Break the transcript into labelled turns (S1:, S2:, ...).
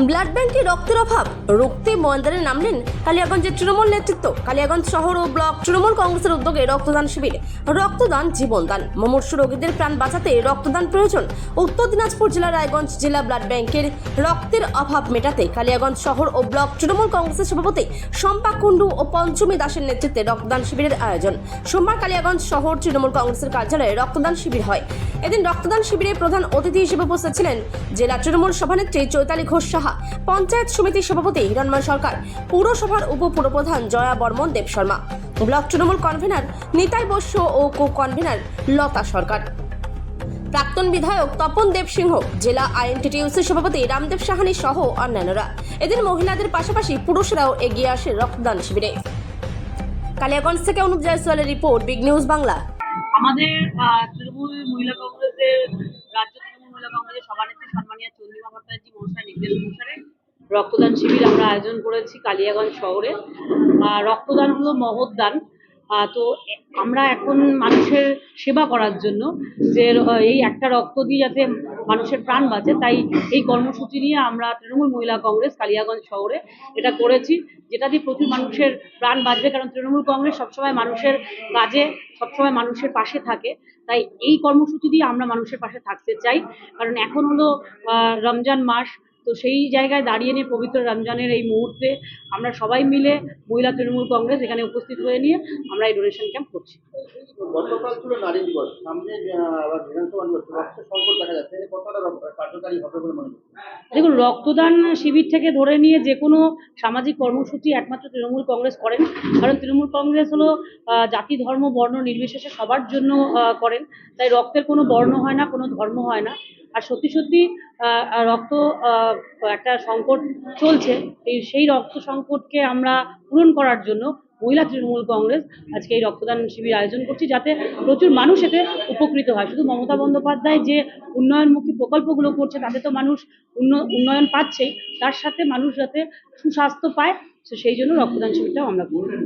S1: Blood ব্যাংকে রক্তের অভাব রুখতে ময়দানে নামলেন কালিয়াগঞ্জের তৃণমূল নেতৃত্ব। কালিয়াগঞ্জ শহর ও ব্লক তৃণমূল কংগ্রেসের উদ্যোগে রক্তদান শিবির। রক্তদান জীবনদান, মুমূর্ষু রোগীদের প্রাণ বাঁচাতে রক্তদান প্রয়োজন। উত্তর দিনাজপুর জেলার রায়গঞ্জ জেলা ব্লাড ব্যাংকের রক্তের অভাব মেটাতে কালিয়াগঞ্জ শহর ও ব্লক তৃণমূল কংগ্রেসের সভাপতি শম্পা কুণ্ডু ও পঞ্চমী দাসের নেতৃত্বে রক্তদান শিবিরের আয়োজন। সোমবার কালিয়াগঞ্জ শহর তৃণমূল কংগ্রেসের কার্যালয়ে রক্তদান শিবির হয়। এদিন রক্তদান শিবিরে প্রধান অতিথি হিসেবে উপস্থিত ছিলেন জেলা তৃণমূল সভানেত্রী চৈতালি ঘোষ সাহা, পঞ্চায়েত সমিতির সভাপতি হিরণময় সরকার, পুরসভার উপপুরপ্রধান জয়া বর্মন দেব শর্মা, ব্লক তৃণমূল কনভেনার নিতাই বৈশ্য ও কো কনভেনার লতা সরকার, প্রাক্তন বিধায়ক তপন দেব সিংহ, জেলা আইএনটিটিউসির সভাপতি রামদেব সাহানি সহ অন্যান্যরা। এদিন মহিলাদের পাশাপাশি পুরুষরাও এগিয়ে আসে রক্তদান শিবিরে। কালিয়াগঞ্জ থেকে অনুপ জয়সওয়ালের রিপোর্ট, বিগ নিউজ বাংলা।
S2: আমাদের তৃণমূল মহিলা কংগ্রেসের রাজ্য তৃণমূল মহিলা কংগ্রেসের সভানেত্রী সম্মানীয় চন্দ্রিমা ভট্টাচার্য মহাশয়ের নির্দেশ অনুসারে রক্তদান শিবির আমরা আয়োজন করেছি কালিয়াগঞ্জ শহরে। রক্তদান হলো মহৎ দান। তো আমরা এখন মানুষের সেবা করার জন্য যে এই একটা রক্ত দিয়ে যাতে মানুষের প্রাণ বাঁচে, তাই এই কর্মসূচি নিয়ে আমরা তৃণমূল মহিলা কংগ্রেস কালিয়াগঞ্জ শহরে এটা করেছি, যেটা দিয়ে প্রচুর মানুষের প্রাণ বাঁচবে। কারণ তৃণমূল কংগ্রেস সবসময় মানুষের কাজে সবসময় মানুষের পাশে থাকে, তাই এই কর্মসূচি দিয়ে আমরা মানুষের পাশে থাকতে চাই। কারণ এখন হলো রমজান মাস, তো সেই জায়গায় দাঁড়িয়ে নিয়ে পবিত্র রমজানের এই মুহূর্তে আমরা সবাই মিলে মহিলা তৃণমূল কংগ্রেস এখানে উপস্থিত হয়ে নিয়ে আমরা এই ডোনেশন ক্যাম্প করছি।
S3: গতকাল ছিল নারী দিবস, সামনে আবার বিধানসভা নির্বাচন, রক্তের সংকট দেখা যাচ্ছে, কতটা কার্যকারী হবে বলে মনে করছেন?
S2: দেখুন, রক্তদান শিবির থেকে ধরে নিয়ে যে কোনো সামাজিক কর্মসূচি একমাত্র তৃণমূল কংগ্রেস করেন। কারণ তৃণমূল কংগ্রেস হলো জাতি ধর্ম বর্ণ নির্বিশেষে সবার জন্য করেন, তাই রক্তের কোনো বর্ণ হয় না, কোনো ধর্ম হয় না। আর সত্যি সত্যি রক্ত একটা সংকট চলছে, সেই রক্ত সংকটকে আমরা পূরণ করার জন্য মহিলা তৃণমূল কংগ্রেস আজকে এই রক্তদান শিবির আয়োজন করছি, যাতে প্রচুর মানুষ এতে উপকৃত হয়। শুধু মমতা বন্দ্যোপাধ্যায় যে উন্নয়নমুখী প্রকল্পগুলো করছে তাতে তো মানুষ উন্নয়ন পাচ্ছেই, তার সাথে মানুষ যাতে সুস্বাস্থ্য পায়, সেই জন্য রক্তদান শিবিরটাও আমরা করি।